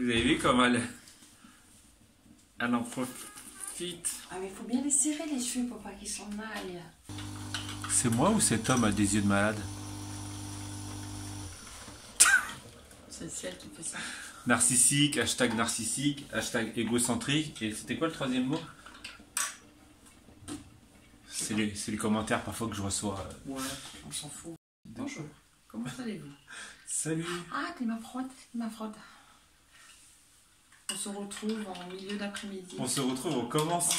Vous avez vu comment elle en profite? Ah mais il faut bien les serrer les cheveux pour pas qu'ils s'en aillent. C'est moi ou cet homme a des yeux de malade? C'est le ciel qui fait ça. Narcissique, hashtag égocentrique. Et c'était quoi le troisième mot? C'est les commentaires parfois que je reçois. Ouais, on s'en fout. Bonjour, comment allez-vous? Salut. Ah, t'es ma fraude, ma fraude. On se retrouve en milieu d'après-midi. On se retrouve, on commence.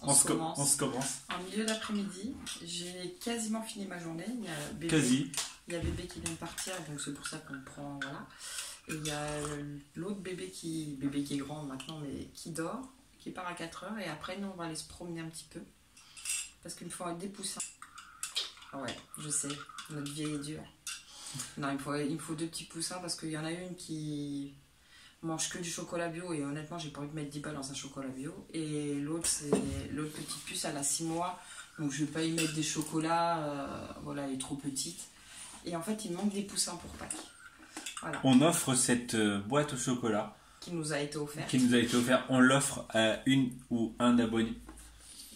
On se commence. En milieu d'après-midi, j'ai quasiment fini ma journée. Il y a bébé, Quasi. Il y a bébé qui vient de partir, donc c'est pour ça qu'on prend, voilà. Et il y a l'autre bébé qui est grand maintenant, mais qui dort, qui part à 4 heures. Et après, nous, on va aller se promener un petit peu. Parce qu'il me faut des poussins. Ah ouais, je sais, notre vie est dure. Non, il me faut 2 petits poussins parce qu'il y en a une qui mange que du chocolat bio et honnêtement j'ai pas envie de mettre 10 balles dans un chocolat bio, et l'autre c'est l'autre petite puce, elle a 6 mois donc je vais pas y mettre des chocolats, voilà, elle est trop petite et en fait il manque des poussins pour Pâques. Voilà. On offre cette boîte au chocolat qui nous a été offerte. On l'offre à une ou un abonné.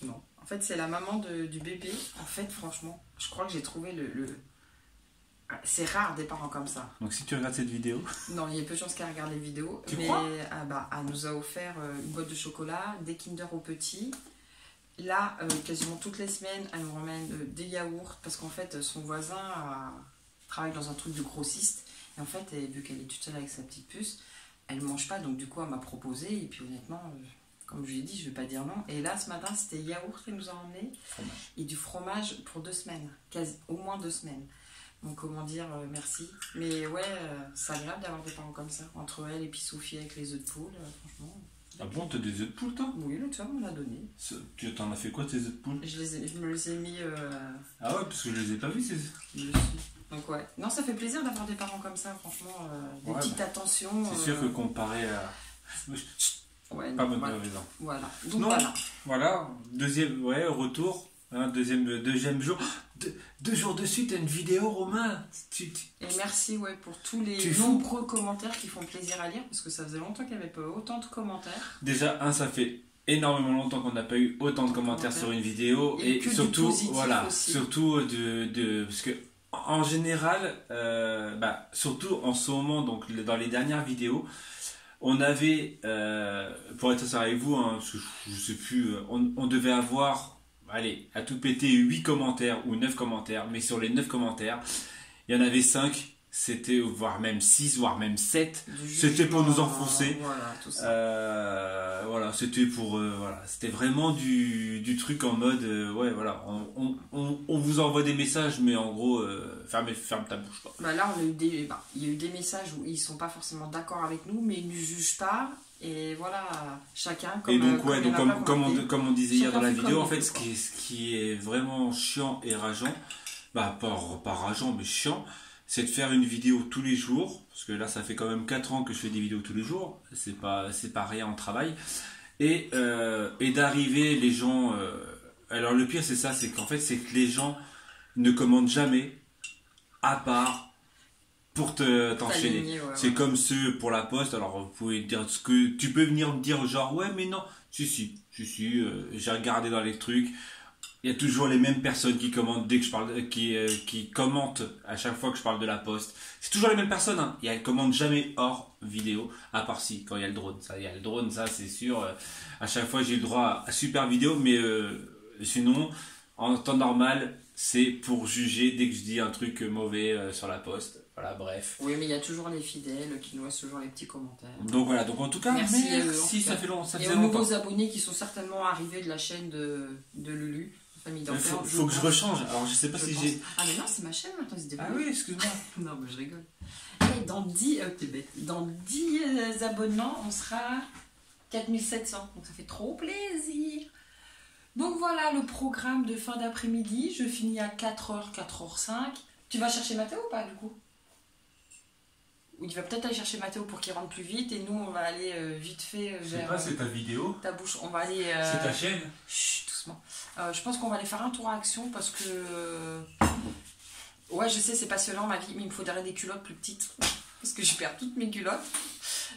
Non, en fait c'est la maman du bébé. En fait franchement je crois que j'ai trouvé c'est rare des parents comme ça. Donc si tu regardes cette vidéo... Non, il y a peu de chances qu'elle regarde les vidéos. Tu crois? Elle nous a offert une boîte de chocolat, des Kinder aux petits. Là, quasiment toutes les semaines, elle nous ramène des yaourts. Parce qu'en fait, son voisin travaille dans un truc de grossiste. Et en fait, vu qu'elle est toute seule avec sa petite puce, elle ne mange pas. Donc du coup, elle m'a proposé. Et puis honnêtement, comme je lui ai dit, je ne vais pas dire non. Et là, ce matin, c'était yaourt qu'elle nous a emmené. Et du fromage pour 2 semaines. Au moins 2 semaines. Donc comment dire, merci. Mais ouais, c'est agréable d'avoir des parents comme ça. Entre elle et puis Sophie avec les œufs de poule, franchement. Ah bon, t'as des œufs de poule toi? Oui, l'autre fois on me l'a donné. Tu t'en as fait quoi tes œufs de poule? Je me les ai mis... Ah ouais, parce que je les ai pas vus ces œufs. Donc ouais. Non, ça fait plaisir d'avoir des parents comme ça, franchement. Des petites attentions. C'est sûr que comparé à... Ouais, pas non, bonne voilà. raison. Voilà. Donc non, voilà. Voilà, deuxième, ouais, retour. Hein, deuxième jour. 2 jours de suite, t'as une vidéo, Romain. Et merci pour tous les nombreux commentaires qui font plaisir à lire, parce que ça faisait longtemps qu'il n'y avait pas autant de commentaires. Déjà, ça fait énormément longtemps qu'on n'a pas eu autant de commentaires sur une vidéo, et surtout, voilà, aussi. Surtout parce que en général, surtout en ce moment, donc dans les dernières vidéos, on avait, pour être sincère avec vous, hein, parce que je sais plus, on devait avoir, allez, à tout péter 8 commentaires ou 9 commentaires, mais sur les 9 commentaires, il y en avait 5, c'était, voire même 6, voire même 7, c'était pour nous enfoncer. Voilà, tout ça. Voilà, c'était pour, voilà, c'était vraiment du truc en mode, ouais, voilà, on vous envoie des messages, mais en gros, ferme ta bouche, quoi. Là, il y a eu des messages où ils sont pas forcément d'accord avec nous, mais ils ne jugent pas. Et voilà, chacun comme... Et donc, comme on disait hier dans la vidéo, en fait, ce qui est vraiment chiant et rageant, pas rageant, mais chiant, c'est de faire une vidéo tous les jours, parce que là, ça fait quand même 4 ans que je fais des vidéos tous les jours, c'est pas rien en travail, et d'arriver, les gens... alors, le pire, c'est ça, c'est qu'en fait, c'est que les gens ne commandent jamais, à part... pour t'enchaîner. C'est comme ceux pour la poste. Alors vous pouvez dire ce que tu peux venir me dire, genre ouais mais non, si, j'ai regardé dans les trucs, il y a toujours les mêmes personnes qui commentent dès que je parle, qui commentent à chaque fois que je parle de la poste. C'est toujours les mêmes personnes, hein. Elles commentent jamais hors vidéo, à part si quand il y a le drone. Ça c'est sûr, à chaque fois j'ai le droit à super vidéo, mais sinon en temps normal c'est pour juger dès que je dis un truc mauvais sur la poste. Voilà, bref. Oui, mais il y a toujours les fidèles qui nous laissent toujours les petits commentaires. Donc voilà, donc en tout cas, merci, ça fait longtemps. Et aux nouveaux abonnés qui sont certainement arrivés de la chaîne de Lulu, Famille d'Enfer. Faut que je rechange, alors je sais pas si j'ai... Ah mais non, c'est ma chaîne maintenant, c'est Ah oui, excuse-moi. Non, mais je rigole. Et dans 10 abonnements, on sera 4700, donc ça fait trop plaisir. Donc voilà le programme de fin d'après-midi, je finis à 4h, 4h05. Tu vas chercher Mathéo ou pas du coup? Ou tu vas peut-être aller chercher Mathéo pour qu'il rentre plus vite, et nous on va aller vite fait vers... Je sais pas, c'est ta vidéo. Ta bouche, on va aller... C'est ta chaîne. Chut, doucement. Je pense qu'on va aller faire un tour à Action parce que... Ouais, je sais, c'est passionnant ma vie, mais il me faudrait des culottes plus petites. Parce que je perds toutes mes culottes.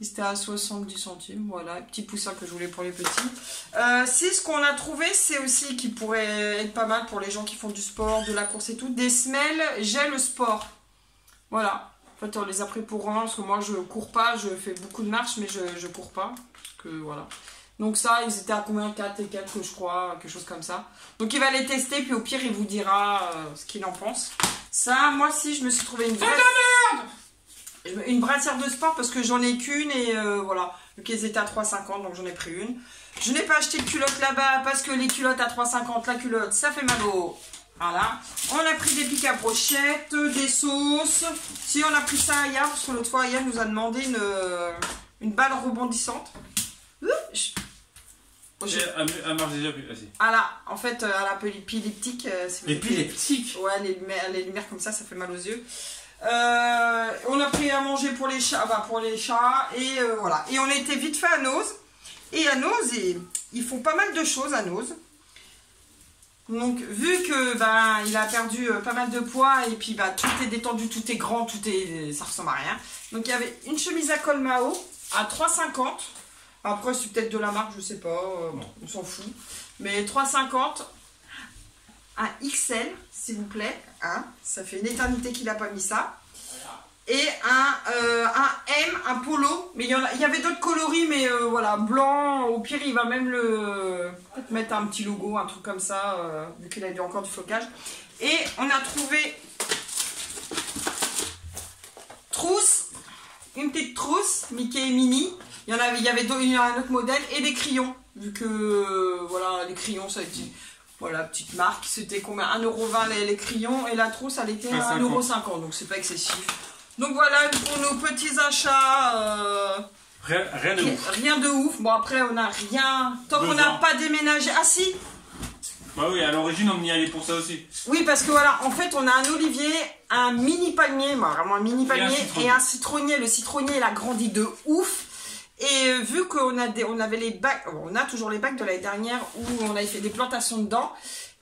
C'était à 70 centimes, voilà, petit poussin que je voulais pour les petits. Si ce qu'on a trouvé, c'est aussi qui pourrait être pas mal pour les gens qui font du sport, de la course et tout, des semelles gel sport. Voilà, en fait on les a pris pour un, parce que moi je cours pas, je fais beaucoup de marches, mais je cours pas, parce que voilà. Donc ça, ils étaient à combien? 4 et 4 je crois, quelque chose comme ça. Donc il va les tester, puis au pire il vous dira ce qu'il en pense. Ça, moi si, je me suis trouvé une brassière de sport parce que j'en ai qu'une et voilà. Vu qu'elles étaient à 3,50, donc j'en ai pris une. Je n'ai pas acheté de culotte là-bas parce que les culottes à 3,50, la culotte, ça fait mal au... Voilà. On a pris des pics à brochettes, des sauces. Si, on a pris ça à Aya, parce que l'autre fois, Aya nous a demandé une balle rebondissante. Elle marche déjà plus. Voilà, en fait, elle a un peu épileptique. Épileptique? Ouais, les lumières comme ça fait mal aux yeux. On a pris à manger pour les chats, et voilà. Et on était vite fait à Noz. Et à Noz, ils font pas mal de choses à Noz. Donc, vu que il a perdu pas mal de poids, et puis tout est détendu, tout est grand, ça ressemble à rien. Donc, il y avait une chemise à col Mao à 3,50. Après, c'est peut-être de la marque, je sais pas, on s'en fout. Mais 3,50, un XL, s'il vous plaît. Hein, ça fait une éternité qu'il n'a pas mis ça. Et un M, un polo. Mais il y avait d'autres coloris, mais voilà, blanc. Au pire, il va même peut-être mettre un petit logo, un truc comme ça, vu qu'il a encore du flocage. Et on a trouvé trousse, une petite trousse, Mickey et Minnie. Il y avait un autre modèle et des crayons. Vu que, voilà, les crayons, ça a été... Voilà, petite marque. C'était combien? 1,20 € les crayons. Et la trousse, elle était à 1,50 €. Donc, c'est pas excessif. Donc, voilà pour nos petits achats. Rien de ouf. Bon, après, on n'a rien... Tant qu'on n'a pas déménagé... Ah, si! Bah oui, à l'origine, on y allait pour ça aussi. Oui, parce que voilà, en fait, on a un olivier, un mini palmier, vraiment un mini palmier, et un citronnier. Le citronnier, il a grandi de ouf. Et vu qu'on avait les bacs, on a toujours les bacs de l'année dernière où on avait fait des plantations dedans.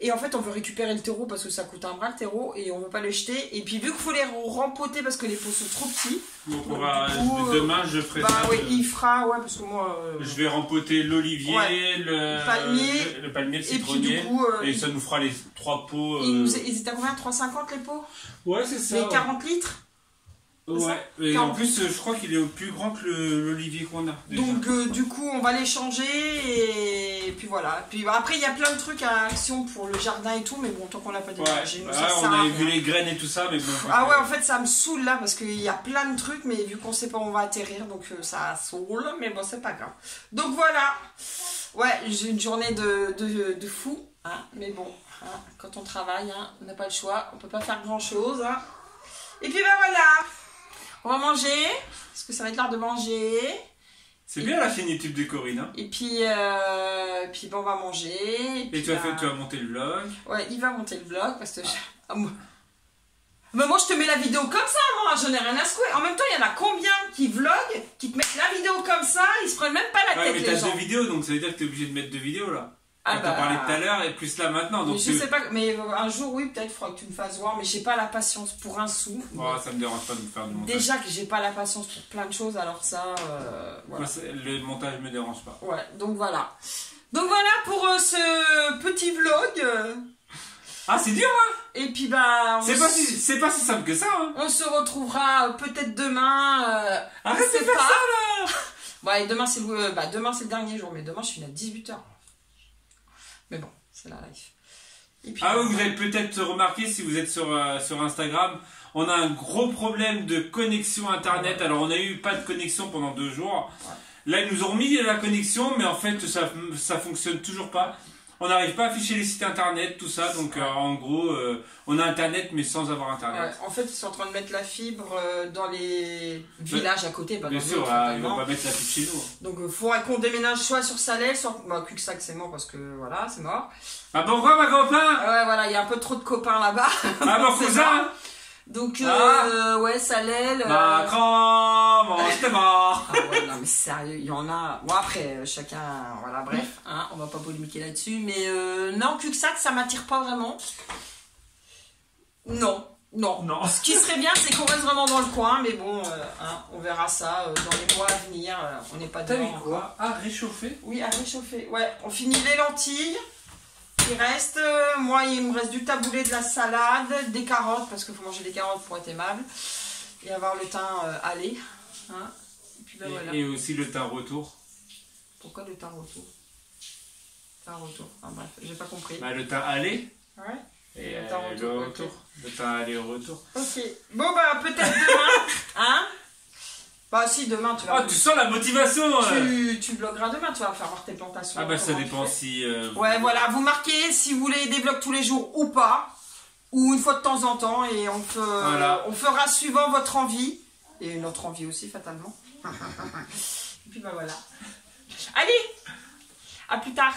Et en fait, on veut récupérer le terreau parce que ça coûte un bras le terreau et on veut pas le jeter. Et puis vu qu'il faut les rempoter parce que les pots sont trop petits. Donc demain, je ferai ça. Oui, il fera, ouais, parce que moi... je vais rempoter l'olivier, le palmier, le citronnier. Et, puis, du coup, et ça nous fera les 3 pots. Ils étaient à combien? 3,50 les pots? Ouais, c'est ça. Les 40 litres? Ouais, et en plus je crois qu'il est plus grand que l'olivier qu'on a. Déjà. Donc du coup on va les changer et puis voilà. Puis après il y a plein de trucs à action pour le jardin et tout, mais bon tant qu'on n'a pas déménagé. On avait vu les graines et tout ça, mais bon. Ah ouais, en fait ça me saoule là parce qu'il y a plein de trucs, mais vu qu'on sait pas où on va atterrir, donc ça saoule, mais bon c'est pas grave. Donc voilà. Ouais, j'ai une journée de fou, hein, mais bon, hein, quand on travaille, hein, on n'a pas le choix, on peut pas faire grand chose. Hein. Et puis voilà. On va manger, parce que ça va être l'heure de manger. C'est bien la chaîne YouTube de Corinne. Hein. Et puis bon, on va manger. Et tu vas monter le vlog. Ouais, il va monter le vlog, parce que... Mais moi, je te mets la vidéo comme ça, moi, j'en ai rien à secouer. En même temps, il y en a combien qui vloguent, qui te mettent la vidéo comme ça, ils se prennent même pas la tête, mais t'as 2 vidéos, donc ça veut dire que t'es obligé de mettre 2 vidéos, là. Ah t'as parlé tout à l'heure et plus là maintenant. Donc je sais pas, mais un jour oui peut-être il faudra que tu me fasses voir, mais j'ai pas la patience pour un sou. Oh, ça me dérange pas de me faire du montage. Déjà que j'ai pas la patience pour plein de choses, alors ça voilà. Moi, le montage me dérange pas. Ouais, donc voilà. Donc voilà pour ce petit vlog. Ah c'est dur hein. Et puis c'est pas si simple que ça hein. On se retrouvera peut-être demain. Arrête de faire ça là. Ouais, demain c'est le dernier jour, mais demain je finis à 18 h. Mais bon, c'est la life. Et puis, oui, vous avez peut-être remarqué si vous êtes sur Instagram, on a un gros problème de connexion internet. Ouais. Alors on a eu pas de connexion pendant 2 jours. Ouais. Là ils nous ont remis la connexion, mais en fait ça fonctionne toujours pas. On n'arrive pas à afficher les sites internet, tout ça. Donc en gros, on a internet mais sans avoir internet. Ouais, en fait ils sont en train de mettre la fibre dans les villages à côté. Bien sûr, ils vont pas mettre la fibre chez nous. Donc il faudrait qu'on déménage soit sur Salel, soit... Cuxac c'est mort parce que voilà, c'est mort. Ah pourquoi ma copain? Ouais voilà, il y a un peu trop de copains là-bas. Ah mon cousin. Donc ouais, Salel... Macron, c'était mort. Ah ouais, non mais sérieux, il y en a... Bon après, chacun... Voilà, bref, hein, on va pas polémiquer là-dessus. Mais non, Cuxac, ça m'attire pas vraiment. Non. Non. Non. Ce qui serait bien, c'est qu'on reste vraiment dans le coin, mais bon, hein, on verra ça dans les mois à venir. On n'est pas T'as dedans. mis quoi? À réchauffer? Oui, à réchauffer. Ouais, on finit les lentilles. Il reste, moi, il me reste du taboulé, de la salade, des carottes, parce qu'il faut manger des carottes pour être aimable, et avoir le thym allé. Hein. Et puis ben, voilà. Et aussi le thym retour. Pourquoi le thym retour? Thym retour. Enfin bref, j'ai pas compris. Bah, le thym aller. Ouais. Et le thym retour. le retour. Le thym aller au retour. Ok. Bon, bah, peut-être demain. Hein? Bah, si, demain, tu vas. Oh, tu sens la motivation! Tu blogueras demain, tu vas faire voir tes plantations. Ah, bah, ça comment dépend tu fais. si. Ouais, voilà, vous marquez si vous voulez des vlogs tous les jours ou pas, ou une fois de temps en temps, et Voilà. on fera suivant votre envie, et notre envie aussi, fatalement. Et puis, bah voilà. Allez, à plus tard.